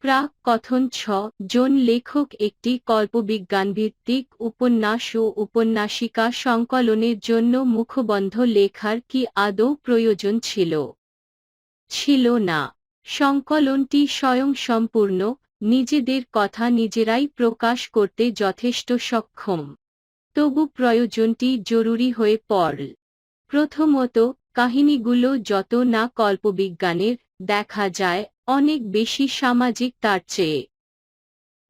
প্রাক-কথন জন লেখক একটি কল্পবিজ্ঞানভিত্তিক উপন্যাস ও উপন্যাসিকা সংকলনের জন্য মুখবন্ধ লেখার কি আদৌ প্রয়োজন ছিল? ছিল না। সংকলনটি স্বয়ংসম্পূর্ণ, নিজেদের কথা নিজেরাই প্রকাশ করতে যথেষ্ট সক্ষম। তবু প্রয়োজনটি জরুরি হয়ে পড়ল। প্রথমত, কাহিনীগুলো যত না কল্পবিজ্ঞানের, দেখা যায় অনেক বেশি সামাজিক তার চেয়ে।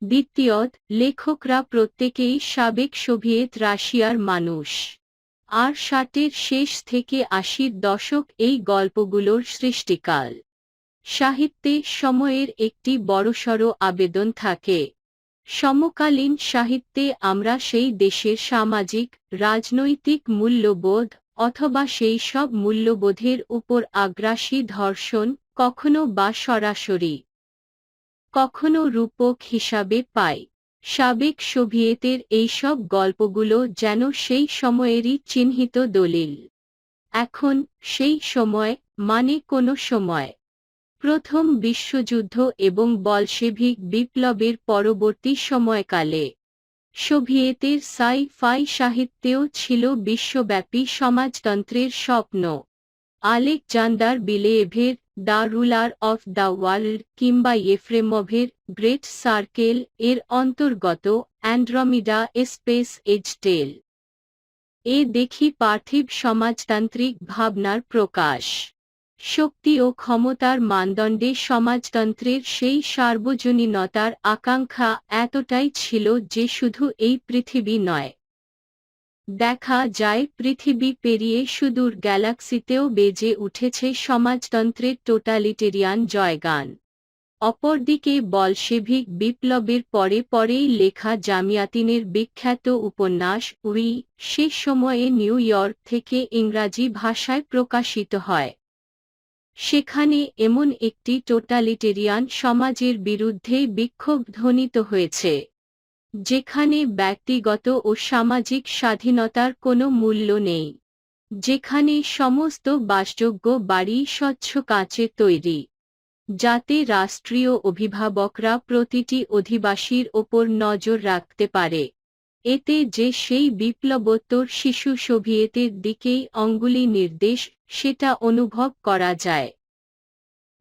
দ্বিতীয়ত, লেখকরা প্রত্যেকেই সাবেক সোভিয়েত রাশিয়ার মানুষ। আর 60-এর শেষ থেকে 80-র দশক এই গল্পগুলোর সৃষ্টিকাল। সাহিত্যে সময়ের একটি বড়সড় আবেদন থাকে। সমকালীন সাহিত্যে আমরা সেই দেশের সামাজিক, রাজনৈতিক মূল্যবোধ অথবা সেই সব মূল্যবোধের উপর আগ্রাসী ধর্ষণ, কখনো বা সরাসরি, কখনো রূপক হিসাবে পাই। সাবেক সোভিয়েতের এইসব গল্পগুলো যেন সেই সময়েরই চিহ্নিত দলিল। এখন সেই সময় মানে কোনো সময়। প্রথম বিশ্বযুদ্ধ এবং বলশেভিক বিপ্লবের পরবর্তী সময়কালে সোভিয়েতের সাই-ফাই সাহিত্যেও ছিল বিশ্বব্যাপী সমাজতন্ত্রের স্বপ্ন। আলেকজান্ডার বিলেয়েভের the ruler of the world কিংবা ইয়েফ্রেমভের গ্রেট সার্কেল এর অন্তর্গত অ্যান্ড্রোমিডা স্পেস এজ টেল এ দেখি পার্থিব সমাজতান্ত্রিক ভাবনার প্রকাশ। শক্তি ও ক্ষমতার মানদণ্ডে সমাজতন্ত্রের সেই সার্বজনীনতার আকাঙ্ক্ষা এতটাই ছিল যে শুধু এই পৃথিবী নয়, দেখা যায় পৃথিবী পেরিয়ে সুদূর গ্যালাক্সিতেও বেজে উঠেছে সমাজতন্ত্রের টোটালিটেরিয়ান জয়গান। অপরদিকে বলশেভিক বিপ্লবের পরেই লেখা জামিয়াতিনের বিখ্যাত উপন্যাস উই সে সময়ে নিউ ইয়র্ক থেকে ইংরাজি ভাষায় প্রকাশিত হয়। সেখানে এমন একটি টোটালিটেরিয়ান সমাজের বিরুদ্ধে বিক্ষোভ ধ্বনিত হয়েছে, যেখানে ব্যক্তিগত ও সামাজিক স্বাধীনতার কোনো মূল্য নেই, যেখানে সমস্ত বাসযোগ্য বাড়ি স্বচ্ছ কাঁচের তৈরি, যাতে রাষ্ট্রীয় অভিভাবকরা প্রতিটি অধিবাসীর ওপর নজর রাখতে পারে। এতে যে সেই বিপ্লবোত্তর শিশু সোভিয়েতের দিকেই অঙ্গুলি নির্দেশ, সেটা অনুভব করা যায়।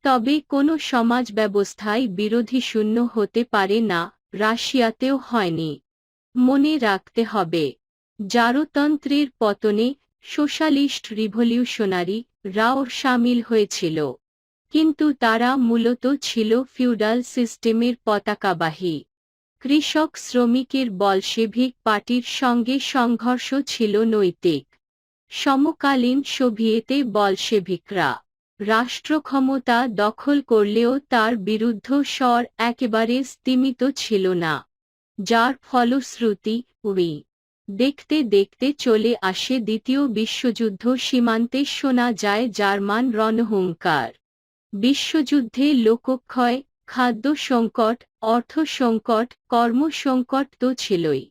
তবে কোনো সমাজ ব্যবস্থাই বিরোধীশূন্য হতে পারে না, রাশিয়াতেও হয়নি। মনে রাখতে হবে, জারতন্ত্রের পতনে সোশ্যালিস্ট রিভলিউশনারি রাও শামিল হয়েছিল, কিন্তু তারা মূলত ছিল ফিউডাল সিস্টেমের পতাকাবাহী। কৃষক শ্রমিকের বলশেভিক পার্টির সঙ্গে সংঘর্ষ ছিল নৈতিক। সমকালীন সোভিয়েতে বলশেভিকরা রাষ্ট্রক্ষমতা দখল করলেও তার বিরুদ্ধ স্বর একেবারে স্তিমিত ছিল না, যার ফলশ্রুতি উই দেখতে দেখতে চলে আসে দ্বিতীয় বিশ্বযুদ্ধ। সীমান্তে শোনা যায় জার্মান রণহুঙ্কার। বিশ্বযুদ্ধে লোকক্ষয়, খাদ্য সংকট, অর্থ সংকট, কর্মসংকট তো ছিলই।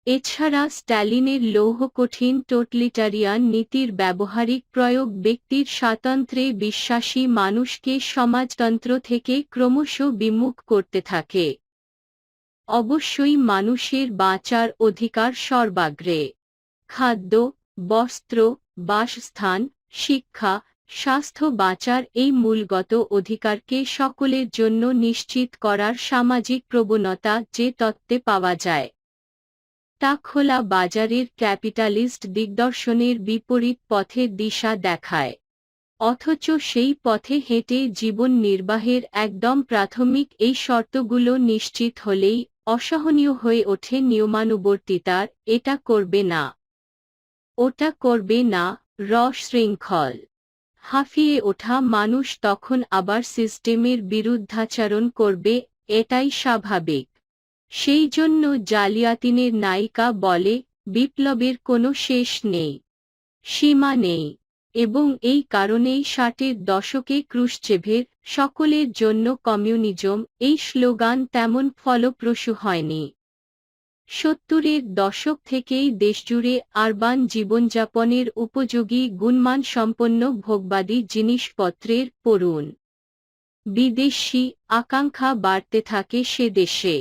এছাড়া স্ট্যালিনের লৌহকঠিন টোটালিটারিয়ান নীতির ব্যবহারিক প্রয়োগ ব্যক্তির স্বাতন্ত্র্যে বিশ্বাসী মানুষকে সমাজতন্ত্র থেকে ক্রমশ বিমুখ করতে থাকে। অবশ্যই মানুষের বাঁচার অধিকার সর্বাগ্রে। খাদ্য, বস্ত্র, বাসস্থান, শিক্ষা, স্বাস্থ্য বাঁচার এই মূলগত অধিকারকে সকলের জন্য নিশ্চিত করার সামাজিক প্রবণতা যে তত্ত্বে পাওয়া যায়, তা খোলা বাজারের ক্যাপিটালিস্ট দিগদর্শনের বিপরীত পথের দিশা দেখায়। অথচ সেই পথে হেঁটে জীবন নির্বাহের একদম প্রাথমিক এই শর্তগুলো নিশ্চিত হলেই অসহনীয় হয়ে ওঠে নিয়মানুবর্তিতার এটা করবে না, ওটা করবে না শৃঙ্খল। হাঁফিয়ে ওঠা মানুষ তখন আবার সিস্টেমের বিরুদ্ধাচরণ করবে, এটাই স্বাভাবিক। সেই জন্য জালিয়াতিনের নায়িকা বলে, বিপ্লবের কোনো শেষ নেই, সীমা নেই। এবং এই কারণেই 60-এর দশকে ক্রুশ্চেভের সকলের জন্য কমিউনিজম এই স্লোগান তেমন ফলপ্রসূ হয়নি। 70-এর দশক থেকেই দেশজুড়ে আরবান জীবনযাপনের উপযোগী গুণমানসম্পন্ন ভোগবাদী জিনিসপত্রের পড়ুন বিদেশি আকাঙ্ক্ষা বাড়তে থাকে সে দেশে।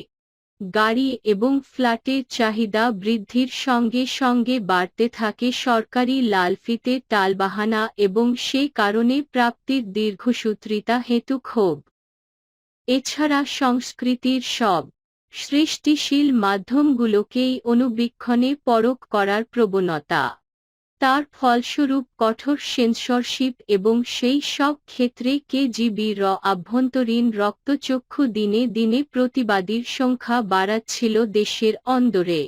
গাড়ি এবং ফ্ল্যাটের চাহিদা বৃদ্ধির সঙ্গে সঙ্গে বাড়তে থাকে সরকারি লালফিতে টালবাহানা এবং সে কারণে প্রাপ্তির দীর্ঘসূত্রিতা হেতু ক্ষোভ। এছাড়া সংস্কৃতির সব সৃষ্টিশীল মাধ্যমগুলোকেই অনুবীক্ষণে পরখ করার প্রবণতা। তার ফলস্বরূপ কঠোর সেন্সরশিপ এবং সেই সব ক্ষেত্রে কেজিবির আভ্যন্তরীণ রক্তচক্ষু দিনে দিনে প্রতিবাদীর সংখ্যা বাড়াচ্ছিল দেশের অন্দরে।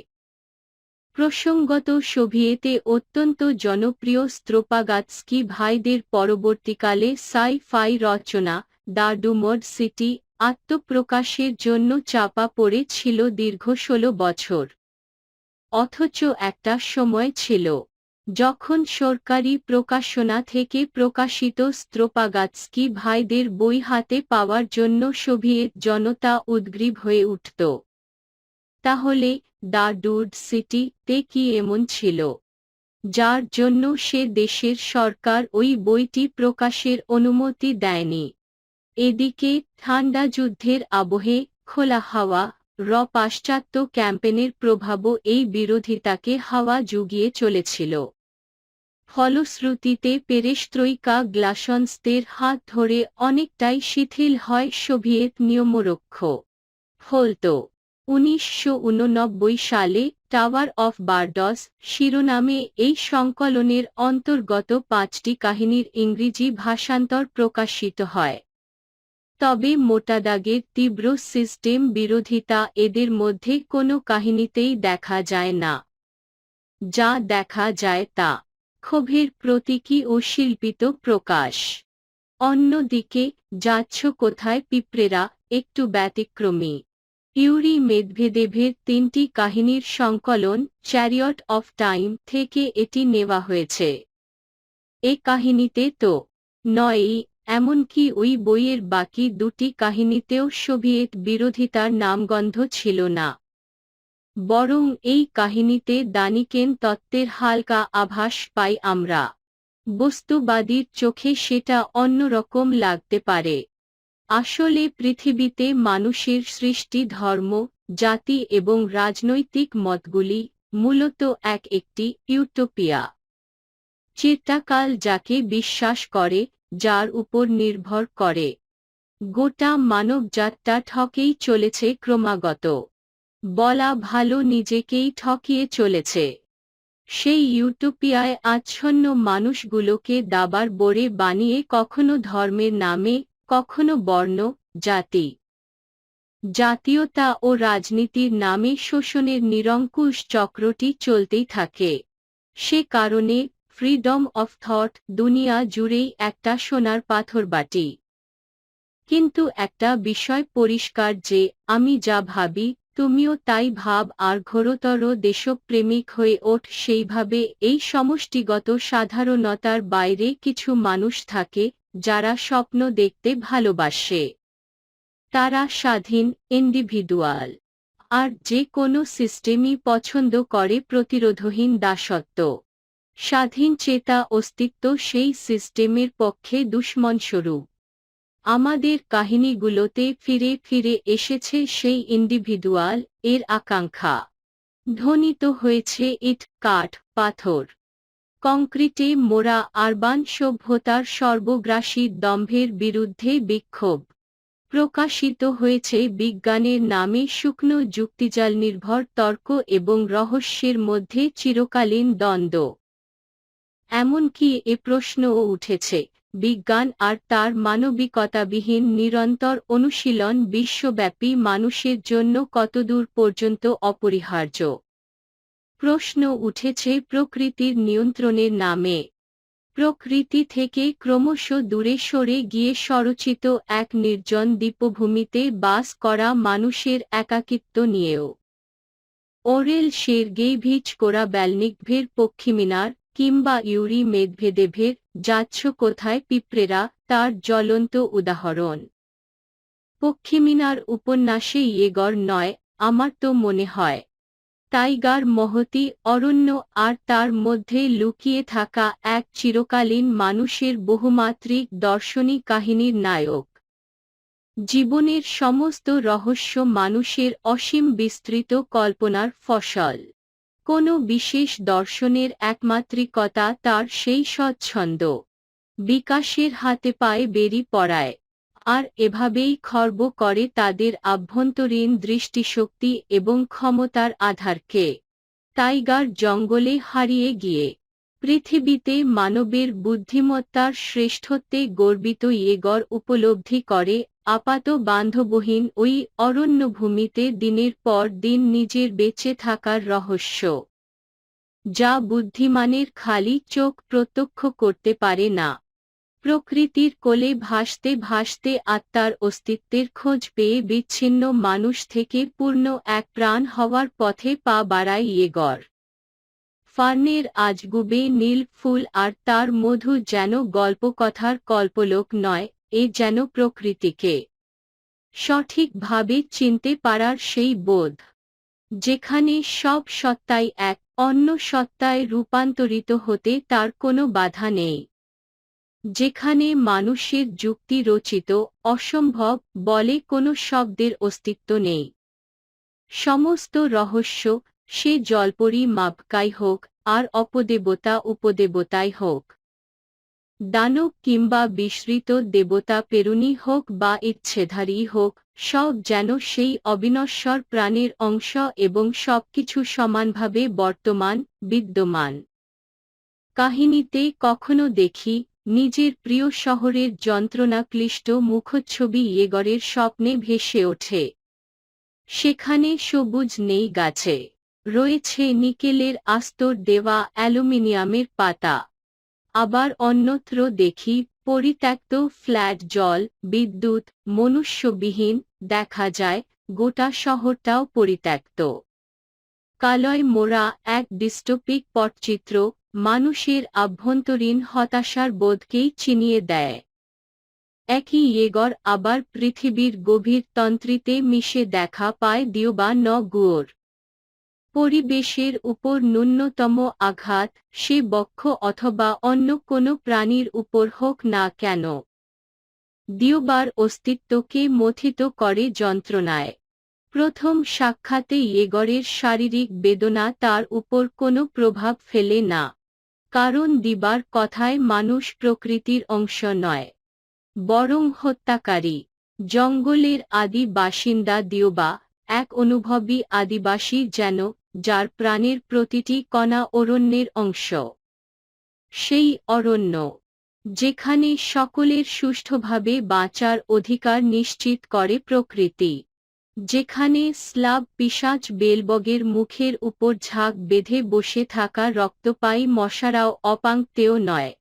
প্রসঙ্গত সোভিয়েতে অত্যন্ত জনপ্রিয় স্ত্রোপাগাৎস্কি ভাইদের পরবর্তীকালে সাই-ফাই রচনা দ্য ডুমড সিটি আত্মপ্রকাশের জন্য চাপা পড়েছিল দীর্ঘ 16 বছর। অথচ একটা সময় ছিল যখন সরকারি প্রকাশনা থেকে প্রকাশিত স্ত্রোপাগাৎস্কি ভাইদের বই হাতে পাওয়ার জন্য সোভিয়েত জনতা উদ্গ্রীব হয়ে উঠত। তাহলে দ্য ডুড সিটি তে কি এমন ছিল যার জন্য সে দেশের সরকার ওই বইটি প্রকাশের অনুমতি দেয়নি? এদিকে ঠান্ডা যুদ্ধের আবহে খোলা হাওয়া পাশ্চাত্য ক্যাম্পেনের প্রভাবও এই বিরোধিতাকে হাওয়া জুগিয়ে চলেছিল। ফলশ্রুতিতে পেরেস্ত্রোইকা গ্লাসনস্তের হাত ধরে অনেকটাই শিথিল হয় সোভিয়েত নিয়মরক্ষ। ফলত 1989 সালে টাওয়ার অফ বার্ডস শিরোনামে এই সংকলনের অন্তর্গত 5টি কাহিনীর ইংরেজি ভাষান্তর প্রকাশিত হয়। তবে মোটাদাগের তীব্র সিস্টেম বিরোধিতা এদের মধ্যে কোনো কাহিনীতেই দেখা যায় না। যা দেখা যায় তা ক্ষোভের প্রতীকী ও শিল্পিত প্রকাশ। অন্যদিকে যাচ্ছ কোথায় পিঁপড়েরা একটু ব্যতিক্রমী। ইউরি মেদভেদেভের 3টি কাহিনীর সংকলন চ্যারিয়ট অফ টাইম থেকে এটি নেওয়া হয়েছে। এ কাহিনীতে তো নয়ই, এমনকি ওই বইয়ের বাকি 2টি কাহিনীতেও সোভিয়েত বিরোধিতার নামগন্ধ ছিল না। বরং এই কাহিনীতে দানিকেন তত্ত্বের হালকা আভাস পাই আমরা। বস্তুবাদীর চোখে সেটা অন্যরকম লাগতে পারে। আসলে পৃথিবীতে মানুষের সৃষ্টি ধর্ম, জাতি এবং রাজনৈতিক মতগুলি মূলত একটি ইউটোপিয়া। চিরকাল যাকে বিশ্বাস করে, যার উপর নির্ভর করে গোটা মানবজাতটা ঠকেই চলেছে ক্রমাগত। বলা ভালো নিজেকেই ঠকিয়ে চলেছে। সেই ইউটোপিয়ায় আচ্ছন্ন মানুষগুলোকে দাবার বোড়ে বানিয়ে কখনো ধর্মের নামে, কখনো বর্ণ, জাতি, জাতীয়তা ও রাজনীতির নামে শোষণের নিরঙ্কুশ চক্রটি চলতেই থাকে। সে কারণে ফ্রিডম অফ থট দুনিয়া জুড়েই একটা সোনার পাথরবাটি। কিন্তু একটা বিষয় পরিষ্কার যে আমি যা ভাবি তুমিও তাই ভাব, আর ঘোরতর দেশপ্রেমিক হয়ে ওঠ সেইভাবে। এই সমষ্টিগত সাধারণতার বাইরে কিছু মানুষ থাকে যারা স্বপ্ন দেখতে ভালোবাসে। তারা স্বাধীন, ইন্ডিভিডুয়াল, আর যে কোনো সিস্টেমই পছন্দ করে প্রতিরোধহীন দাসত্ব। স্বাধীন চেতা অস্তিত্ব সেই সিস্টেমের পক্ষে দুশ্মনস্বরূপ। আমাদের কাহিনীগুলোতে ফিরে ফিরে এসেছে সেই ইন্ডিভিডুয়াল এর আকাঙ্ক্ষা। ধ্বনিত হয়েছে ইট, কাঠ, পাথর, কংক্রিটে মোড়া আরবান সভ্যতার সর্বগ্রাসী দম্ভের বিরুদ্ধে বিক্ষোভ। প্রকাশিত হয়েছে বিজ্ঞানের নামে শুকনো যুক্তিজাল নির্ভর তর্ক এবং রহস্যের মধ্যে চিরকালীন দ্বন্দ্ব। এমনকি এ প্রশ্নও উঠেছে, বিজ্ঞান আর তার মানবিকতাবিহীন নিরন্তর অনুশীলন বিশ্বব্যাপী মানুষের জন্য কতদূর পর্যন্ত অপরিহার্য। প্রশ্ন উঠেছে প্রকৃতির নিয়ন্ত্রণের নামে, প্রকৃতি থেকে ক্রমশ দূরে সরে গিয়ে স্বরচিত এক নির্জন দ্বীপভূমিতে বাস করা মানুষের একাকিত্ব নিয়েও। ওরেল সের্গেইভিচ কোরাব্যালনিকভের পক্ষীমিনার কিংবা ইউরি মেদভেদেভের যাচ্ছ কোথায় পিঁপড়েরা তার জ্বলন্ত উদাহরণ। পক্ষীমিনার উপন্যাসে ইয়েগর নয়, আমার তো মনে হয় টাইগার মহতী অরণ্য আর তার মধ্যে লুকিয়ে থাকা এক চিরকালীন মানুষের বহুমাত্রিক দর্শনী কাহিনীর নায়ক। জীবনের সমস্ত রহস্য মানুষের অসীম বিস্তৃত কল্পনার ফসল। কোনো বিশেষ দর্শনের একমাত্রিকতা তার সেই স্বচ্ছন্দ বিকাশের হাতে পায়ে বেরি পড়ায়, আর এভাবেই খর্ব করে তাদের আভ্যন্তরীণ দৃষ্টিশক্তি এবং ক্ষমতার আধারকে। টাইগার জঙ্গলে হারিয়ে গিয়ে পৃথিবীতে মানবের বুদ্ধিমত্তার শ্রেষ্ঠত্বে গর্বিত ইয়েগর উপলব্ধি করে আপাত বান্ধবহীন ওই অরণ্যভূমিতে দিনের পর দিন নিজের বেঁচে থাকার রহস্য, যা বুদ্ধিমানের খালি চোখ প্রত্যক্ষ করতে পারে না। প্রকৃতির কোলে ভাসতে ভাসতে আত্মার অস্তিত্বের খোঁজ পেয়ে বিচ্ছিন্ন মানুষ থেকে পূর্ণ এক প্রাণ হওয়ার পথে পা বাড়ায় ইয়েগর। ফার্নের আজগুবে নীল ফুল আর তার মধু যেন গল্পকথার কল্পলোক নয়, এ যেন প্রকৃতিকে সঠিকভাবে চিনতে পারার সেই বোধ, যেখানে সব সত্তাই এক অন্য সত্তায় রূপান্তরিত হতে তার কোনো বাধা নেই, যেখানে মানুষের যুক্তি রচিত অসম্ভব বলে কোনো শব্দের অস্তিত্ব নেই। সমস্ত রহস্য, সে জলপরি মাপকাই হোক আর অপদেবতা উপদেবতাই হোক, দানব কিংবা বিস্মৃত দেবতা পেরুনি হোক বা ইচ্ছেধারী হোক, সব যেন সেই অবিনশ্বর প্রাণের অংশ এবং সবকিছু সমানভাবে বর্তমান, বিদ্যমান। কাহিনীতে কখনো দেখি নিজের প্রিয় শহরের যন্ত্রণাক্লিষ্ট মুখচ্ছবি ইয়েগরের স্বপ্নে ভেসে ওঠে। সেখানে সবুজ নেই গাছে, রয়েছে নিকেলের আস্তর দেওয়া অ্যালুমিনিয়ামের পাতা। আবার অন্যত্র দেখি পরিত্যক্ত ফ্ল্যাট, জল, বিদ্যুৎ, মনুষ্যবিহীন, দেখা যায় গোটা শহরটাও পরিত্যক্ত। কালয় মোড়া এক ডিস্টোপিক পটচিত্র মানুষের আভ্যন্তরীণ হতাশার বোধকেই চিনিয়ে দেয়। একই ইয়েগর আবার পৃথিবীর গভীর তন্ত্রীতে মিশে দেখা পায় দিওবা ন গুয়োর। পরিবেশের উপর ন্যূনতম আঘাত, সে বক্ষ অথবা অন্য কোনো প্রাণীর উপর হোক না কেন, দিওবার অস্তিত্বকে মথিত করে যন্ত্রণায়। প্রথম সাক্ষাতে ইয়েগরের শারীরিক বেদনা তার উপর কোনো প্রভাব ফেলে না, কারণ দিবার কথায় মানুষ প্রকৃতির অংশ নয়, বরং হত্যাকারী। জঙ্গলের আদি বাসিন্দা দিওবা এক অনুভবী আদিবাসী যেন, যার প্রাণের প্রতিটি কণা অরণ্যের অংশ। সেই অরণ্য, যেখানে সকলের সুষ্ঠুভাবে বাঁচার অধিকার নিশ্চিত করে প্রকৃতি, যেখানে স্লাব পিশাচ বেলবগের মুখের উপর ঝাঁক বেঁধে বসে থাকা রক্তপায়ী মশারাও অপাঙ্ক্তেয় নয়।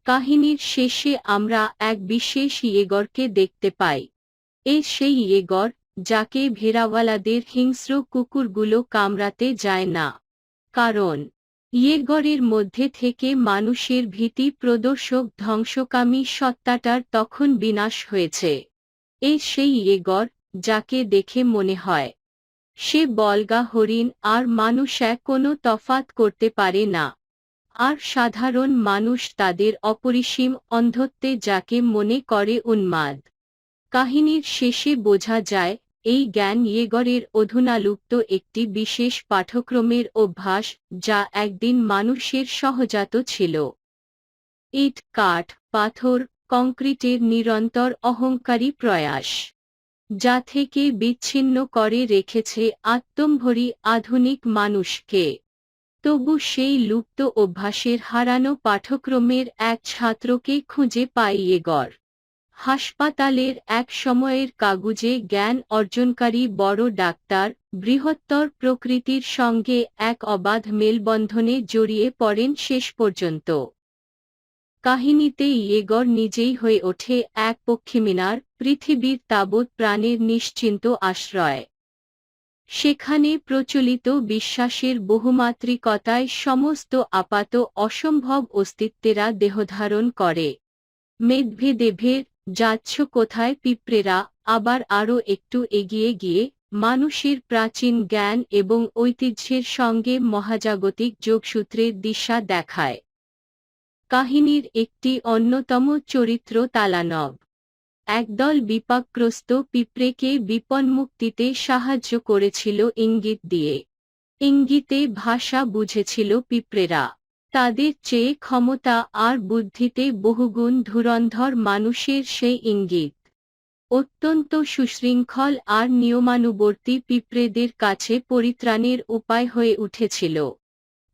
কাহিনীর শেষে আমরা এক বিশেষ ইয়েগরকে দেখতে পাই। এ সেই ইয়েগর, যাকে ভেড়াওয়ালাদের হিংস্র কুকুরগুলো কামড়াতে যায় না, কারণ ইয়েগরের মধ্যে থেকে মানুষের ভীতি প্রদর্শক ধ্বংসকামী সত্তাটার তখন বিনাশ হয়েছে। এ সেই ইয়েগর, যাকে দেখে মনে হয় সে বলগা হরিণ আর মানুষ এক কোনো তফাত করতে পারে না, আর সাধারণ মানুষ তাদের অপরিসীম অন্ধত্বে যাকে মনে করে উন্মাদ। কাহিনীর শেষে বোঝা যায়, এই জ্ঞান ইয়েগরের অধুনালুপ্ত একটি বিশেষ পাঠক্রমের অভ্যাস, যা একদিন মানুষের সহজাত ছিল। ইট, কাঠ, পাথর, কংক্রিটের নিরন্তর অহংকারী প্রয়াস, যা থেকে বিচ্ছিন্ন করে রেখেছে আত্মম্ভরী আধুনিক মানুষকে। তবু সেই লুপ্ত অভ্যাসের হারানো পাঠক্রমের এক ছাত্রকে খুঁজে পায় ইয়েগর। হাসপাতালের এক সময়ের কাগুজে জ্ঞান অর্জনকারী বড় ডাক্তার, বৃহত্তর প্রকৃতির সঙ্গে এক অবাধ মেলবন্ধনে জড়িয়ে পড়েন শেষ পর্যন্ত। কাহিনীতে ইয়েগর নিজেই হয়ে ওঠে এক পক্ষীমিনার, পৃথিবীর তাবৎ প্রাণের নিশ্চিন্ত আশ্রয়। সেখানে প্রচলিত বিশ্বাসের বহুমাত্রিকতায় সমস্ত আপাত অসম্ভব অস্তিত্বেরা দেহধারণ করে। মেদভেদেভের যাচ্ছ কোথায় পিঁপড়েরা আবার আরও একটু এগিয়ে গিয়ে মানুষের প্রাচীন জ্ঞান এবং ঐতিহ্যের সঙ্গে মহাজাগতিক যোগসূত্রের দিশা দেখায়। কাহিনীর একটি অন্যতম চরিত্র তালানব। একদল বিপাকগ্রস্ত পিঁপড়েকে বিপন্মুক্তিতে সাহায্য করেছিল ইঙ্গিত দিয়ে। ইঙ্গিতে ভাষা বুঝেছিল পিঁপড়েরা। তাদের চেয়ে ক্ষমতা আর বুদ্ধিতে বহুগুণ ধুরন্ধর মানুষের সেই ইঙ্গিত অত্যন্ত সুশৃঙ্খল আর নিয়মানুবর্তী পিঁপড়েদের কাছে পরিত্রাণের উপায় হয়ে উঠেছিল।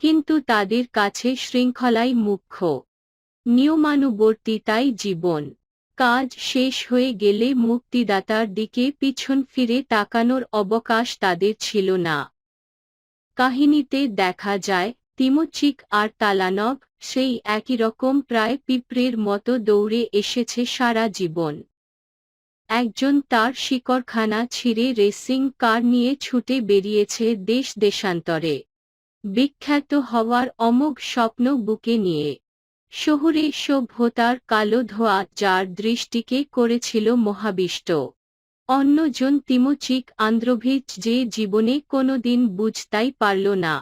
কিন্তু তাদের কাছে শৃঙ্খলাই মুখ্য, নিয়মানুবর্তিতাই জীবন। কাজ শেষ হয়ে গেলে মুক্তিদাতার দিকে পিছন ফিরে তাকানোর অবকাশ তাদের ছিল না। কাহিনীতে দেখা যায় তিমোচিক আর তালানভ সেই একই রকম প্রায় পিঁপড়ের মতো দৌড়ে এসেছে সারা জীবন। একজন তার শিকড়খানা ছিঁড়ে রেসিং কার নিয়ে ছুটে বেরিয়েছে দেশ দেশান্তরে, বিখ্যাত হওয়ার অমোঘ স্বপ্ন বুকে নিয়ে। শহুরে সভ্যতার কালো ধোঁয়া যার দৃষ্টিকে করেছিল মহাবিষ্ট। অন্যজন তিমোচিক আন্দ্রোভিচ যে জীবনে কোনোদিন বুঝতাই পারল না।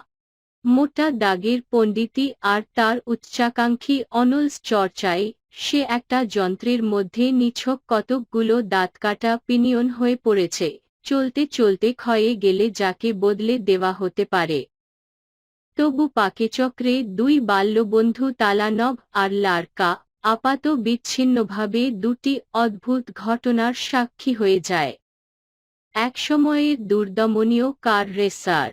মোটা দাগের পণ্ডিতি আর তার উচ্চাকাঙ্ক্ষী অনলস চর্চায় সে একটা যন্ত্রের মধ্যে নিছক কতকগুলো দাঁতকাটা পিনিয়ন হয়ে পড়েছে, চলতে চলতে ক্ষয়ে গেলে যাকে বদলে দেওয়া হতে পারে। তবু পাকেচক্রে দুই বাল্যবন্ধু তালানভ আর লার্কা আপাত বিচ্ছিন্নভাবে দুটি অদ্ভুত ঘটনার সাক্ষী হয়ে যায়। একসময়ের দুর্দমনীয় কার রেসার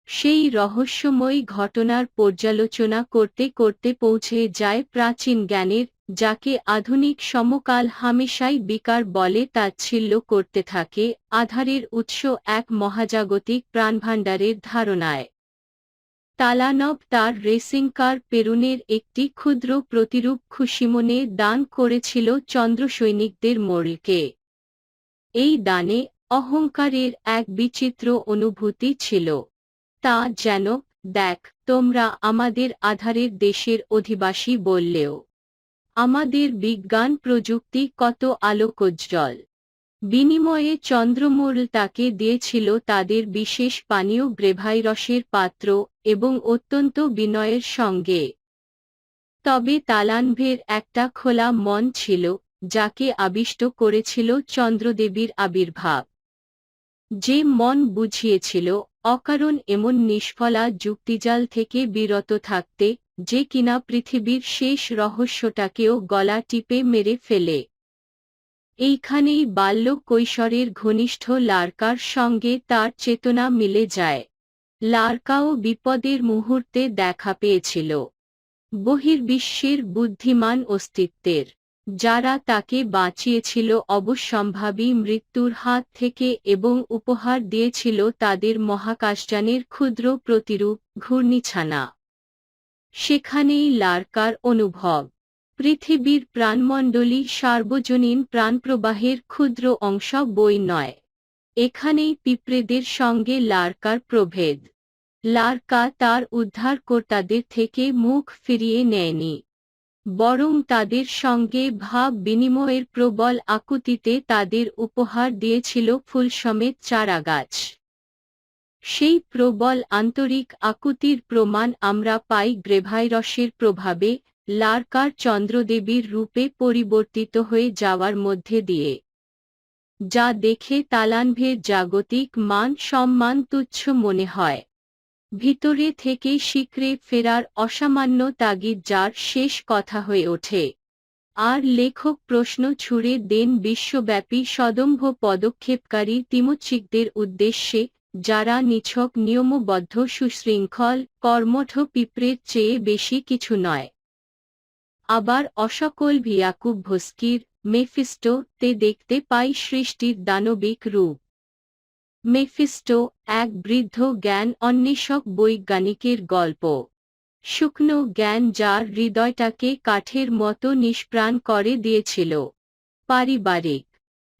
সেই রহস্যময়ী ঘটনার পর্যালোচনা করতে করতে পৌঁছে যায় প্রাচীন জ্ঞানের, যাকে আধুনিক সমকাল হামেশাই বিকার বলে তাচ্ছিল্য করতে থাকে, আধারের উৎস এক মহাজাগতিক প্রাণভাণ্ডারের ধারণায়। তালানভ তার রেসিং কার পেরুনের একটি ক্ষুদ্র প্রতিরূপ খুশিমনে দান করেছিল চন্দ্রসৈনিকদের মোড়লকে। এই দানে অহংকারের এক বিচিত্র অনুভূতি ছিল। তা যেন, দেখ, তোমরা আমাদের আধারের দেশের অধিবাসী বললেও আমাদের বিজ্ঞান প্রযুক্তি কত আলোকোজ্জ্বল। বিনিময়ে চন্দ্রমোড়ল তাকে দিয়েছিল তাদের বিশেষ পানীয় গ্রেভাইরসের পাত্র এবং অত্যন্ত বিনয়ের সঙ্গে। তবে তালানভের একটা খোলা মন ছিল, যাকে আবিষ্ট করেছিল চন্দ্রদেবীর আবির্ভাব। যে মন বুঝিয়েছিল অকারণ এমন নিষ্ফলা যুক্তিজাল থেকে বিরত থাকতে, যে কিনা পৃথিবীর শেষ রহস্যটাকেও গলা টিপে মেরে ফেলে। এইখানেই বাল্য কৈশোরের ঘনিষ্ঠ লার্কার সঙ্গে তার চেতনা মিলে যায়। লার্কাও বিপদের মুহূর্তে দেখা পেয়েছিল বহির্বিশ্বের বুদ্ধিমান অস্তিত্বের, যারা তাকে বাঁচিয়েছিল অবশ্যম্ভাবী মৃত্যুর হাত থেকে এবং উপহার দিয়েছিল তাদের মহাকাশযানের ক্ষুদ্র প্রতিরূপ ঘূর্ণিছানা। সেখানেই লার্কার অনুভব পৃথিবীর প্রাণমণ্ডলী সার্বজনীন প্রাণপ্রবাহের ক্ষুদ্র অংশ বই নয়। এখানেই পিঁপড়েদের সঙ্গে লার্কার প্রভেদ। লার্কা তার উদ্ধারকর্তাদের থেকে মুখ ফিরিয়ে নেয়নি, বরং তাদের সঙ্গে ভাব বিনিময়ের প্রবল আকুতিতে তাদের উপহার দিয়েছিল ফুলসমেত চারাগাছ। সেই প্রবল আন্তরিক আকুতির প্রমাণ আমরা পাই গ্রেভাইরসের প্রভাবে লার্কার চন্দ্রদেবীর রূপে পরিবর্তিত হয়ে যাওয়ার মধ্যে দিয়ে, যা দেখে তালানভের জাগতিক মান সম্মান তুচ্ছ মনে হয়। ভিতরে থেকে শিকড়ে ফেরার অসামান্য তাগিদ যার শেষ কথা হয়ে ওঠে। আর লেখক প্রশ্ন ছুড়ে দেন বিশ্বব্যাপী সদম্ভ পদক্ষেপকারী তিমোচিকদের উদ্দেশ্যে, যারা নিছক নিয়মবদ্ধ সুশৃঙ্খল কর্মঠ পিঁপড়ের চেয়ে বেশি কিছু নয়। আবার অসকল ভিয়াকুব ভস্কির মেফিস্টো তে দেখতে পাই সৃষ্টির দানবিক রূপ। মেফিস্টো এক বৃদ্ধ জ্ঞান অন্বেষক বৈজ্ঞানিকের গল্প। শুকনো জ্ঞান যার হৃদয়টাকে কাঠের মতো নিষ্প্রাণ করে দিয়েছিল। পারিবারিক,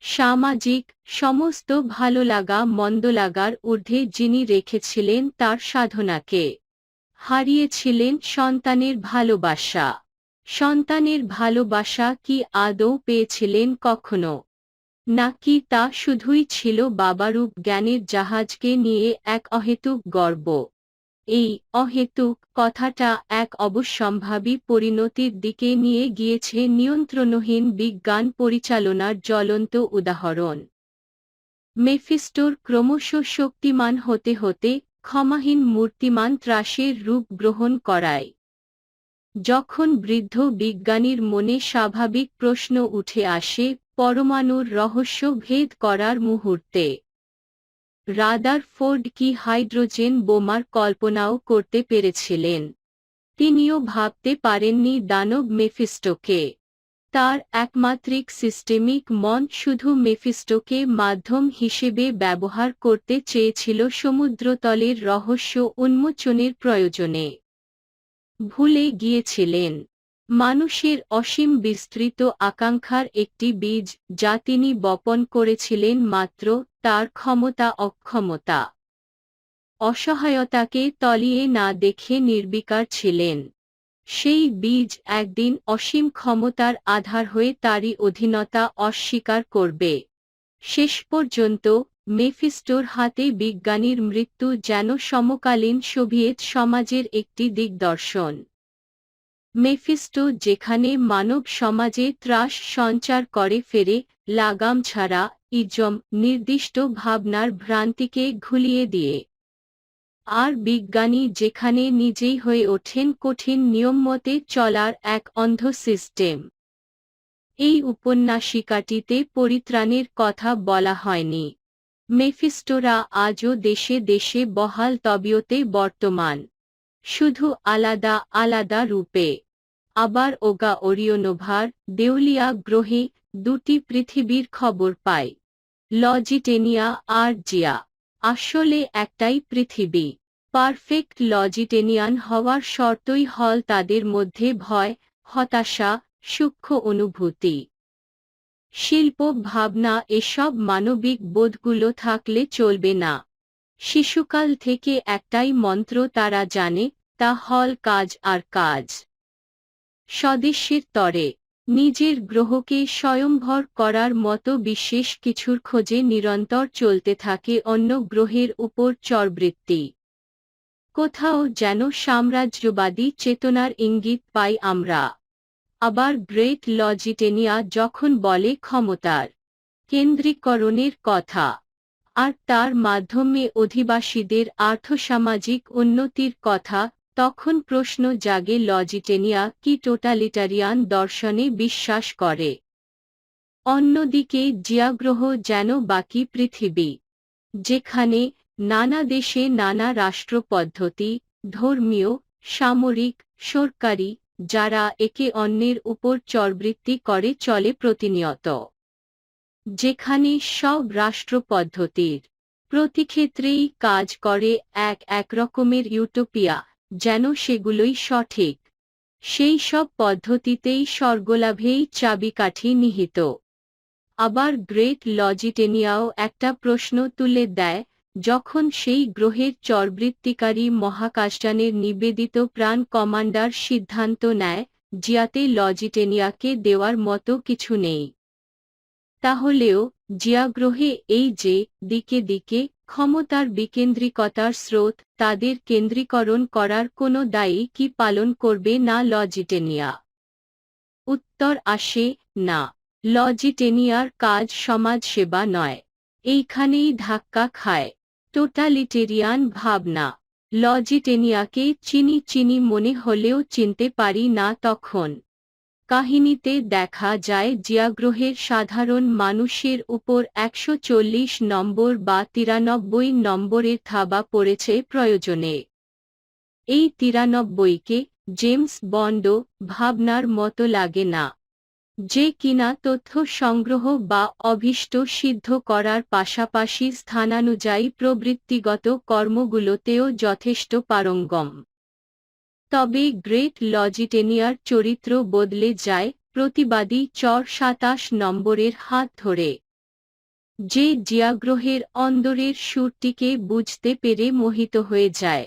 সামাজিক সমস্ত ভালো লাগা মন্দ লাগার ঊর্ধ্বে যিনি রেখেছিলেন তার সাধনাকে। হারিয়েছিলেন সন্তানের ভালোবাসা। সন্তানের ভালোবাসা কি আদৌ পেয়েছিলেন কখনো? নাকি তা শুধুই ছিল বাবারূপ জ্ঞানের জাহাজকে নিয়ে এক অহেতুক গর্ব? এই অহেতুক কথাটা এক অবশ্যম্ভাবী পরিণতির দিকে নিয়ে গিয়েছে নিয়ন্ত্রণহীন বিজ্ঞান পরিচালনার জ্বলন্ত উদাহরণ। মেফিস্টোর ক্রমশ শক্তিমান হতে হতে ক্ষমাহীন মূর্তিমান ত্রাসের রূপ গ্রহণ করায়। যখন বৃদ্ধ বিজ্ঞানীর মনে স্বাভাবিক প্রশ্ন উঠে আসে পরমাণুর রহস্য ভেদ করার মুহূর্তে, রাদারফোর্ড কি হাইড্রোজেন বোমার কল্পনাও করতে পেরেছিলেন? তিনিও ভাবতে পারেননি দানব মেফিস্টোকে। তার একমাত্রিক সিস্টেমিক মন শুধু মেফিস্টোকে মাধ্যম হিসেবে ব্যবহার করতে চেয়েছিল সমুদ্রতলের রহস্য উন্মোচনের প্রয়োজনে। ভুলে গিয়েছিলেন মানুষের অসীম বিস্তৃত আকাঙ্ক্ষার একটি বীজ যা তিনি বপন করেছিলেন মাত্র তার ক্ষমতা অক্ষমতা অসহায়তাকে তলিয়ে না দেখে নির্বিকার ছিলেন। সেই বীজ একদিন অসীম ক্ষমতার আধার হয়ে তারই অধীনতা অস্বীকার করবে। শেষ পর্যন্ত মেফিস্টোর হাতে বিজ্ঞানীর মৃত্যু যেন সমকালীন সোভিয়েত সমাজের একটি দিগদর্শন। মেফিস্টো যেখানে মানব সমাজে ত্রাস সঞ্চার করে ফেরে লাগাম ছাড়া ইজম নির্দিষ্ট ভাবনার ভ্রান্তিকে ঘুলিয়ে দিয়ে, আর বিজ্ঞানী যেখানে নিজেই হয়ে ওঠেন কঠিন নিয়মমতে চলার এক অন্ধ সিস্টেম। এই উপন্যাসিকাটিতে পরিত্রাণের কথা বলা হয়নি। মেফিস্টোরা আজও দেশে দেশে বহাল তবিয়তে বর্তমান, শুধু আলাদা আলাদা রূপে। আবার ওগা ওরিওনোভার দেউলিয়া গ্রহে দুটি পৃথিবীর খবর পায়, লজিটেনিয়া আর জিয়া। আসলে একটাই পৃথিবী। পারফেক্ট লজিটেনিয়ান হওয়ার শর্তই হল তাদের মধ্যে ভয়, হতাশা, সূক্ষ্ম অনুভূতি, শিল্প ভাবনা এসব মানবিক বোধগুলো থাকলে চলবে না। শিশুকাল থেকে একটাই মন্ত্র তারা জানে, তা হল কাজ আর কাজ। স্বদেশের তরে নিজের গ্রহকে স্বয়ংভর করার মতো বিশেষ কিছুর খোঁজে নিরন্তর চলতে থাকে অন্য গ্রহের উপর চরবৃত্তি। কোথাও যেন সাম্রাজ্যবাদী চেতনার ইঙ্গিত পাই আমরা। আবার গ্রেট লজিটেনিয়া যখন বলে ক্ষমতার কেন্দ্রীকরণের কথা, আর তার মাধ্যমে অধিবাসীদের আর্থসামাজিক উন্নতির কথা, তখন প্রশ্ন জাগে লজিটেনিয়া কি টোটালিটারিয়ান দর্শনে বিশ্বাস করে? অন্যদিকে জিয়াগ্রহ যেন বাকি পৃথিবী, যেখানে নানা দেশে নানা রাষ্ট্রপদ্ধতি, ধর্মীয়, সামরিক, সরকারি, যারা একে অন্যের উপর চরবৃত্তি করে চলে প্রতিনিয়ত। যেখানে সব রাষ্ট্রপদ্ধতির প্রতিক্ষেত্রেই কাজ করে এক রকমের ইউটোপিয়া, যেন সেগুলোই সঠিক। সেই সব পদ্ধতিতেই স্বর্গলাভেই চাবিকাঠি নিহিত। আবার গ্রেট লজিটেনিয়াও একটা প্রশ্ন তুলে দেয়, যখন সেই গ্রহের চরবৃত্তিকারী মহাকাশযানের নিবেদিত প্রাণ কমান্ডার সিদ্ধান্ত নেয় জিয়াতে লজিটেনিয়াকে দেওয়ার মতো কিছু নেই, তাহলেও জিয়া গ্রহে এই যে দিকে দিকে ক্ষমতার বিকেন্দ্রিকতার স্রোত, তাদের কেন্দ্রীকরণ করার কোনো দায়ী কি পালন করবে না লজিটেনিয়া? উত্তর আসে না। লজিটেনিয়ার কাজ সমাজসেবা নয়। এইখানেই ধাক্কা খায় টোটালিটেরিয়ান ভাবনা। লজিটেনিয়াকে চিনি চিনি মনে হলেও চিনতে পারি না তখন। কাহিনীতে দেখা যায় জিয়াগ্রহের সাধারণ মানুষের উপর ১৪০ নম্বর বা ৯৩ নম্বরের থাবা পড়েছে প্রয়োজনে। এই ৯৩কে জেমস বন্ড ভাবনার মতো লাগে না, যে কিনা তথ্য সংগ্রহ বা অভীষ্ট সিদ্ধ করার পাশাপাশি স্থানানুযায়ী প্রবৃত্তিগত কর্মগুলোতেও যথেষ্ট পারঙ্গম। তবে গ্রেট লজিটেনিয়ার চরিত্র বদলে যায় প্রতিবাদী চর ২৭ নম্বরের হাত ধরে, যে জিয়াগ্রহের অন্দরের সুরটিকে বুঝতে পেরে মোহিত হয়ে যায়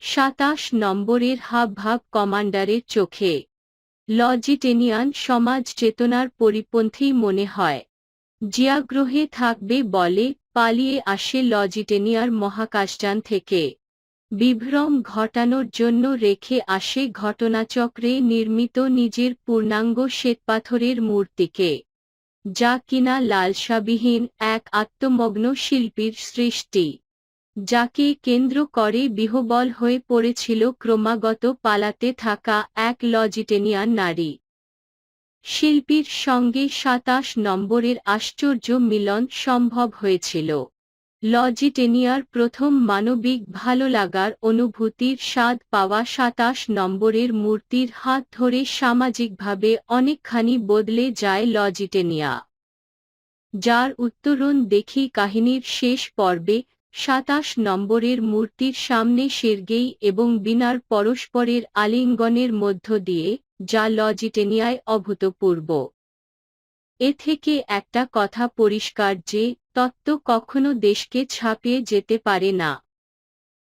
২৭ নম্বরের হাবভাব কমান্ডারের চোখে। লজিটেনিয়ান সমাজ চেতনার পরিপন্থী মনে হয়। জিয়াগ্রহে থাকবে বলে পালিয়ে আসে লজিটেনিয়ার মহাকাশযান থেকে। বিভ্রম ঘটানোর জন্য রেখে আসে ঘটনাচক্রে নির্মিত নিজের পূর্ণাঙ্গ শ্বেতপাথরের মূর্তিকে, যা কিনা লালসাবিহীন এক আত্মমগ্ন শিল্পীর সৃষ্টি, যাকে কেন্দ্র করে বিহ্বল হয়ে পড়েছিল ক্রমাগত পালাতে থাকা এক লজিটেনিয়ান নারী। শিল্পীর সঙ্গে ২৭ নম্বরের আশ্চর্য মিলন সম্ভব হয়েছিল। লজিটেনিয়ার প্রথম মানবিক ভালো লাগার অনুভূতির স্বাদ পাওয়া ২৭ নম্বরের মূর্তির হাত ধরে সামাজিকভাবে অনেকখানি বদলে যায় লজিটেনিয়া, যার উত্তরণ দেখি কাহিনীর শেষ পর্বে। ২৭ নম্বরের মূর্তির সামনে সের্গেই এবং বিনার পরস্পরের আলিঙ্গনের মধ্য দিয়ে, যা লজিটেনিয়ায় অভূতপূর্ব। এ থেকে একটা কথা পরিষ্কার যে, তত্ত্ব কখনো দেশকে ছাপিয়ে যেতে পারে না।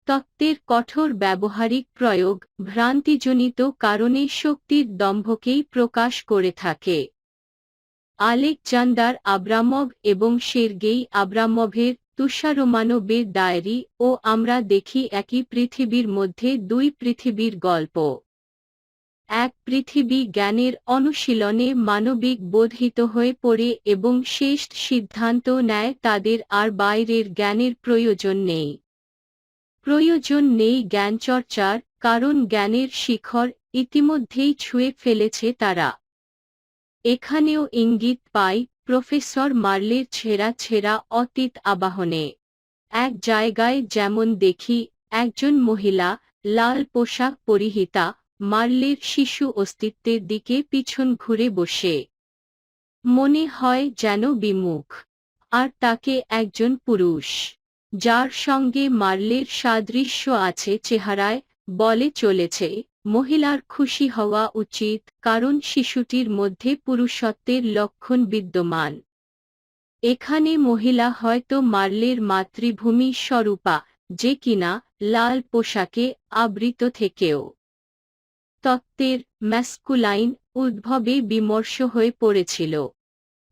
তত্ত্বের কঠোর ব্যবহারিক প্রয়োগ ভ্রান্তিজনিত কারণে শক্তির দম্ভকেই প্রকাশ করে থাকে। আলেকজান্ডার আব্রামভ এবং সের্গেই আব্রামভের তুষারমানবের ডায়েরি ও আমরা দেখি একই পৃথিবীর মধ্যে দুই পৃথিবীর গল্প। এক পৃথিবী জ্ঞানের অনুশীলনে মানবিক বোধিত হয়ে পড়ে এবং শেষ সিদ্ধান্ত নেয় তাদের আর বাইরের জ্ঞানের প্রয়োজন নেই। প্রয়োজন নেই জ্ঞানচর্চার, কারণ জ্ঞানের শিখর ইতিমধ্যেই ছুঁয়ে ফেলেছে তারা। এখানেও ইঙ্গিত পাই প্রফেসর মার্লের ছেঁড়া ছেঁড়া অতীত আবাহনে। এক জায়গায় যেমন দেখি একজন মহিলা, লাল পোশাক পরিহিতা, মার্লের শিশু অস্তিত্বের দিকে পিছন ঘুরে বসে, মনে হয় যেন বিমুখ। আর তাকে একজন পুরুষ, যার সঙ্গে মার্লের সাদৃশ্য আছে চেহারায়, বলে চলেছে, মহিলার খুশি হওয়া উচিত, কারণ শিশুটির মধ্যে পুরুষত্বের লক্ষণ বিদ্যমান। এখানে মহিলা হয়তো মার্লের মাতৃভূমি স্বরূপা, যে কিনা লাল পোশাকে আবৃত থেকেও তত্ত্বের ম্যাস্কুলাইন উদ্ভবে বিমর্ষ হয়ে পড়েছিল।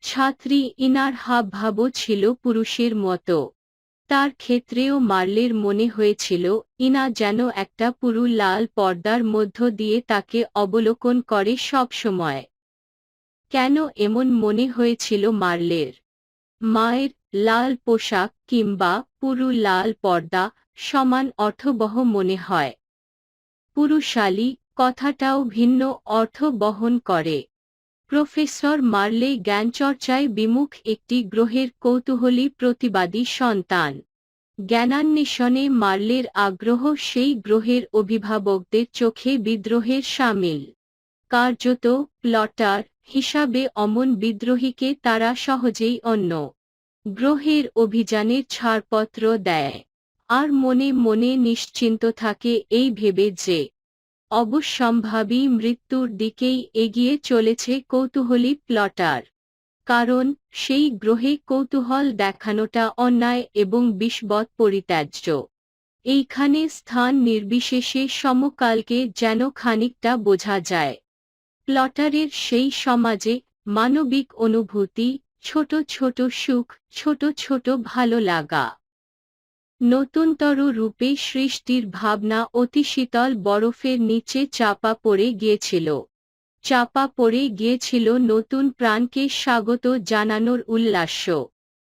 ছাত্রী ইনার হাবভাবও ছিল পুরুষের মতো। তার ক্ষেত্রেও মার্লের মনে হয়েছিল ইনা যেন একটা পুরু লাল পর্দার মধ্য দিয়ে তাকে অবলোকন করে সব সময়। কেন এমন মনে হয়েছিল মার্লের? মায়ের লাল পোশাক কিংবা পুরু লাল পর্দা সমান অর্থবহ মনে হয়। পুরুষালী কথাটাও ভিন্ন অর্থ বহন করে। প্রফেসর মার্লে জ্ঞানচর্চায় বিমুখ একটি গ্রহের কৌতূহলী প্রতিবাদী সন্তান। জ্ঞানান্বেষণে মার্লের আগ্রহ সেই গ্রহের অভিভাবকদের চোখে বিদ্রোহের সামিল। কার্যত প্লটার হিসাবে অমন বিদ্রোহীকে তারা সহজেই অন্য গ্রহের অভিযানের ছাড়পত্র দেয়, আর মনে মনে নিশ্চিন্ত থাকে এই ভেবে যে অবশ্যম্ভাবী মৃত্যুর দিকেই এগিয়ে চলেছে কৌতূহলী প্লটার। কারণ সেই গ্রহে কৌতূহল দেখানোটা অন্যায় এবং বিষবৎ পরিত্যাজ্য। এইখানে স্থান নির্বিশেষে সমকালকে যেন খানিকটা বোঝা যায়। প্লটারের সেই সমাজে মানবিক অনুভূতি, ছোট ছোট সুখ, ছোট ছোট ভালো লাগা, নতুনতর রূপে সৃষ্টির ভাবনা অতি শীতল বরফের নিচে চাপা পড়ে গিয়েছিল। চাপা পড়ে গিয়েছিল নতুন প্রাণকে স্বাগত জানানোর উল্লাস্য।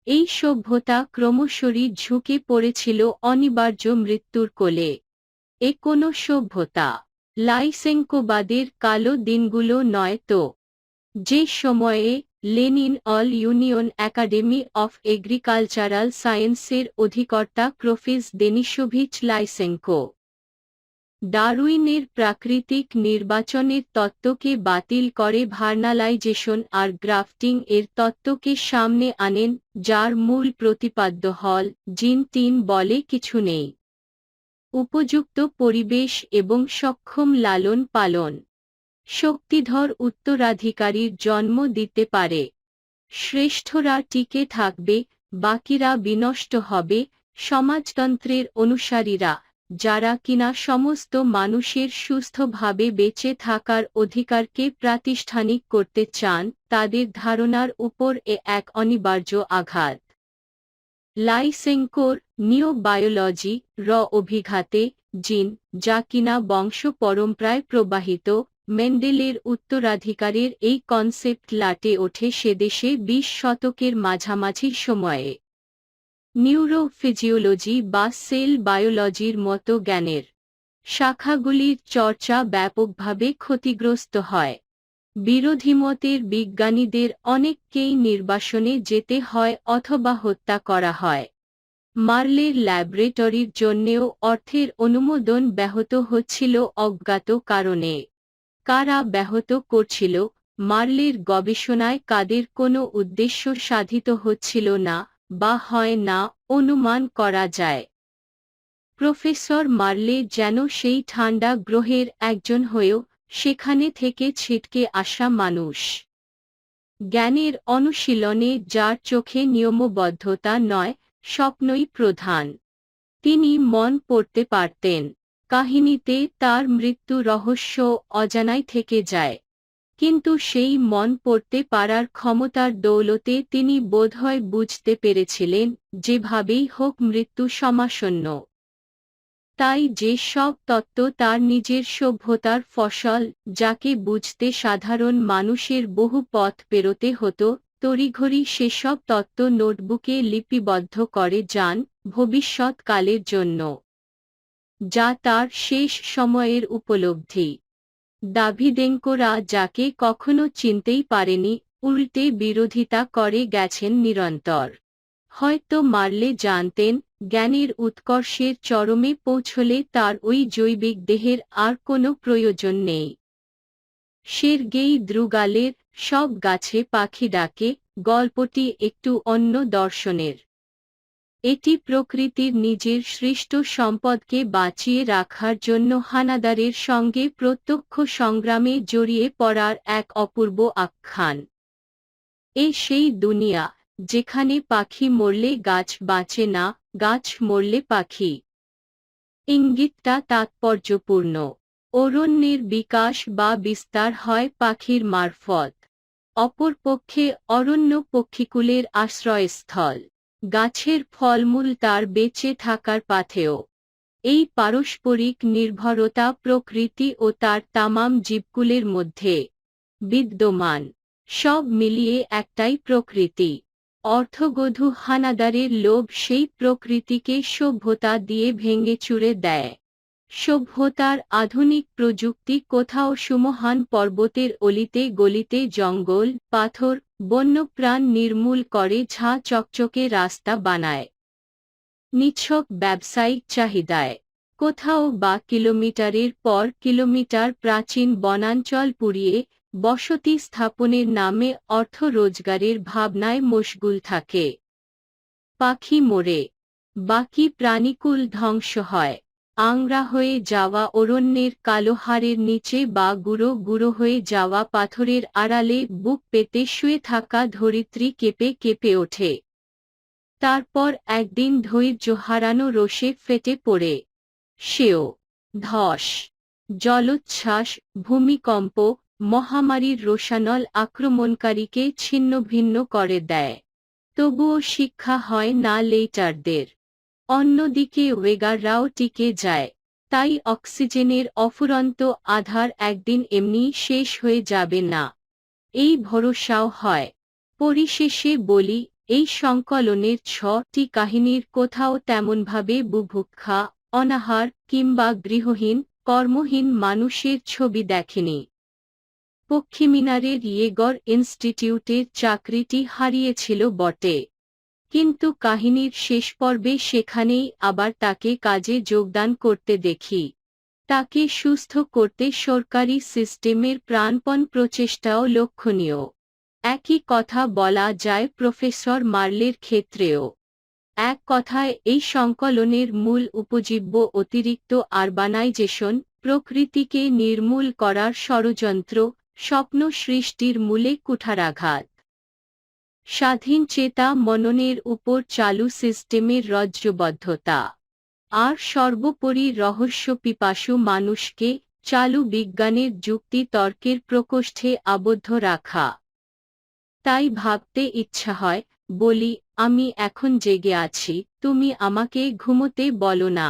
এই সভ্যতা ক্রমশই ঝুঁকে পড়েছিল অনিবার্য মৃত্যুর কোলে। এ কোনো সভ্যতা লাইসেঙ্কোবাদের কালো দিনগুলো নয় তো, যে সময়ে Lenin all union academy of agricultural সায়েন্সের অধিকর্তা প্রফেস দেনিসোভিচ লাইসেঙ্কো ডারউইনের প্রাকৃতিক নির্বাচনের তত্ত্বকে বাতিল করে ভার্নালাইজেশন আর গ্রাফটিং এর তত্ত্বকে সামনে আনেন, যার মূল প্রতিপাদ্য হল জিন ৩ বলে কিছু নেই। উপযুক্ত পরিবেশ এবং সক্ষম লালন পালন শক্তিধর উত্তরাধিকারীর জন্ম দিতে পারে। শ্রেষ্ঠরা টিকে থাকবে, বাকিরা বিনষ্ট হবে। সমাজতন্ত্রের অনুসারীরা, যারা কিনা সমস্ত মানুষের সুস্থভাবে বেঁচে থাকার অধিকারকে প্রাতিষ্ঠানিক করতে চান, তাদের ধারণার উপর এ এক অনিবার্য আঘাত। লাইসেঙ্কোর নিওবায়োলজি র অভিঘাতে জিন, যা কিনা বংশ পরম্পরায় প্রবাহিত, মেন্ডেলের উত্তরাধিকারের এই কনসেপ্ট লাটে ওঠে সেদেশে ২০ শতকের মাঝামাঝি সময়ে। নিউরোফিজিওলজি বা সেল বায়োলজির মতো জ্ঞানের শাখাগুলির চর্চা ব্যাপকভাবে ক্ষতিগ্রস্ত হয়। বিরোধীমতের বিজ্ঞানীদের অনেককেই নির্বাসনে যেতে হয় অথবা হত্যা করা হয়। মার্লের ল্যাবরেটরির জন্যেও অর্থের অনুমোদন ব্যাহত হচ্ছিল অজ্ঞাত কারণে। কারা ব্যাহত করছিল, মার্লের গবেষণায় কাদের কোনো উদ্দেশ্য সাধিত হচ্ছিল না বা হয় না, অনুমান করা যায়। প্রফেসর মার্লে যেন সেই ঠান্ডা গ্রহের একজন হয়েও সেখানে থেকে ছিটকে আসা মানুষ। জ্ঞানের অনুশীলনে যার চোখে নিয়মবদ্ধতা নয়, স্বপ্নই প্রধান। তিনি মন পড়তে পারতেন, কাহিনীতে তার মৃত্যু রহস্য অজানাই থেকে যায়। কিন্তু সেই মন পড়তে পারার ক্ষমতার দৌলতে তিনি বোধহয় বুঝতে পেরেছিলেন, যেভাবেই হোক মৃত্যু সমাসন্ন। তাই যে সব তত্ত্ব তার নিজের সভ্যতার ফসল, যাকে বুঝতে সাধারণ মানুষের বহু পথ পেরোতে হতো, তড়িঘড়ি সেসব তত্ত্ব নোটবুকে লিপিবদ্ধ করে যান, ভবিষ্যৎকালের জন্য, যা তার শেষ সময়ের উপলব্ধি। দাভিদেঙ্কোরা যাকে কখনো চিনতেই পারেনি, উল্টে বিরোধিতা করে গেছেন নিরন্তর। হয়তো মার্লে জানতেন, জ্ঞানের উৎকর্ষের চরমে পৌঁছলে তার ওই জৈবিক দেহের আর কোনো প্রয়োজন নেই। সের্গেই দ্রুগালের সব গাছে পাখি ডাকে গল্পটি একটু অন্য দর্শনের। এটি প্রকৃতির নিজের সৃষ্ট সম্পদকে বাঁচিয়ে রাখার জন্য হানাদারের সঙ্গে প্রত্যক্ষ সংগ্রামে জড়িয়ে পড়ার এক অপূর্ব আখ্যান। এ সেই দুনিয়া, যেখানে পাখি মরলে গাছ বাঁচে না, গাছ মরলে পাখি। ইঙ্গিতটা তাৎপর্যপূর্ণ। অরণ্যের বিকাশ বা বিস্তার হয় পাখির মারফত। অপরপক্ষে অরণ্য পক্ষিকুলের আশ্রয়স্থল। গাছের ফলমূল তার বেঁচে থাকার পাথেয়। এই পারস্পরিক নির্ভরতা প্রকৃতি ও তার তামাম জীবকুলের মধ্যে বিদ্যমান। সব মিলিয়ে একটাই প্রকৃতি। অর্থগধূ হানাদারের লোভ সেই প্রকৃতিকে সভ্যতা দিয়ে ভেঙে চুরে দেয়। সভ্যতার আধুনিক প্রযুক্তি কোথাও সুমহান পর্বতের অলিতে গলিতে জঙ্গল, পাথর, বন্যপ্রাণ নির্মূল করে ঝাঁ চকচকে রাস্তা বানায় নিছক ব্যবসায়িক চাহিদায়। কোথাও বা কিলোমিটারের পর কিলোমিটার প্রাচীন বনাঞ্চল পুড়িয়ে বসতি স্থাপনের নামে অর্থ রোজগারের ভাবনায় মশগুল থাকে। পাখি মরে, বাকি প্রাণীকুল ধ্বংস হয়। আংরা হয়ে যাওয়া অরণ্যের কালো হাড়ের নিচে বা গুঁড়ো গুঁড়ো হয়ে যাওয়া পাথরের আড়ালে বুক পেতে শুয়ে থাকা ধরিত্রী কেঁপে কেঁপে ওঠে। তারপর একদিন ধৈর্য হারানো রোষে ফেটে পড়ে। সেও ধস, জলোচ্ছ্বাস, ভূমিকম্প, মহামারীর রোষানল আক্রমণকারীকে ছিন্নভিন্ন করে দেয়। তবুও শিক্ষা হয় না লেইটারদের। অন্যদিকে ওয়েগাররাও টিকে যায়। তাই অক্সিজেনের অফুরন্ত আধার একদিন এমনি শেষ হয়ে যাবে না, এই ভরসাও হয়। পরিশেষে বলি, এই সংকলনের ৬টি কাহিনীর কোথাও তেমনভাবে বুভুক্ষা, অনাহার কিংবা গৃহহীন, কর্মহীন মানুষের ছবি দেখেনি। পক্ষীমিনারের ইয়েগর ইনস্টিটিউটের চাকরিটি হারিয়েছিল বটে, কিন্তু কাহিনীর শেষ পর্বে সেখানেই আবার তাকে কাজে যোগদান করতে দেখি। তাকে সুস্থ করতে সরকারি সিস্টেমের প্রাণপণ প্রচেষ্টাও লক্ষণীয়। একই কথা বলা যায় প্রফেসর মার্লের ক্ষেত্রেও। এক কথায় এই সংকলনের মূল উপজীব্য অতিরিক্ত আরবানাইজেশন, প্রকৃতিকে নির্মূল করার ষড়যন্ত্র, স্বপ্ন সৃষ্টির মূলে কুঠারাঘাত। স্বাধীন চেতা মননের উপর চালু সিস্টেমের রজ্জবদ্ধতা। আর সর্বোপরি রহস্যপিপাসু মানুষকে চালু বিজ্ঞানের যুক্তি তর্কের প্রকোষ্ঠে আবদ্ধ রাখা। তাই ভাবতে ইচ্ছা হয়, বলি, আমি এখন জেগে আছি, তুমি আমাকে ঘুমোতে বলো না।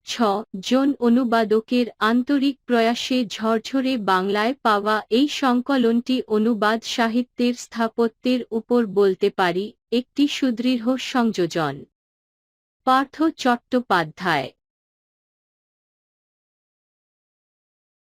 6 জন অনুবাদকের আন্তরিক প্রয়াসে ঝরঝরে বাংলায় পাওয়া এই সংকলনটি অনুবাদ সাহিত্যের স্থাপত্যের উপর বলতে পারি একটি সুদৃঢ় সংযোজন। পার্থ চট্টোপাধ্যায়।